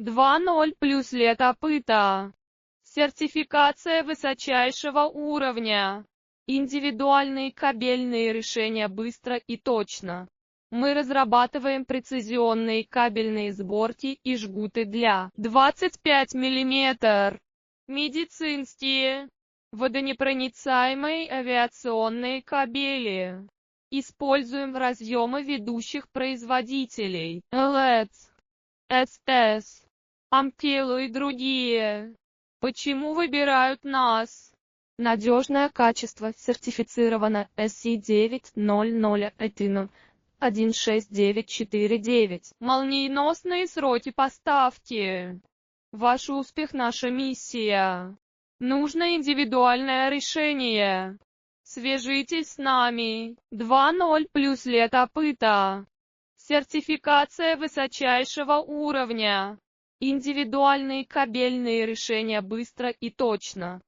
2.0 плюс лет опыта. Сертификация высочайшего уровня. Индивидуальные кабельные решения быстро и точно. Мы разрабатываем прецизионные кабельные сборки и жгуты для 25 мм. Медицинские, водонепроницаемые авиационные кабели. Используем разъемы ведущих производителей LEDs, SS, Ampelo и другие. Почему выбирают нас? Надежное качество сертифицировано SC900 16949. Молниеносные сроки поставки. Ваш успех – наша миссия. Нужно индивидуальное решение. Свяжитесь с нами. 2.0 плюс лет опыта. Сертификация высочайшего уровня. Индивидуальные кабельные решения быстро и точно.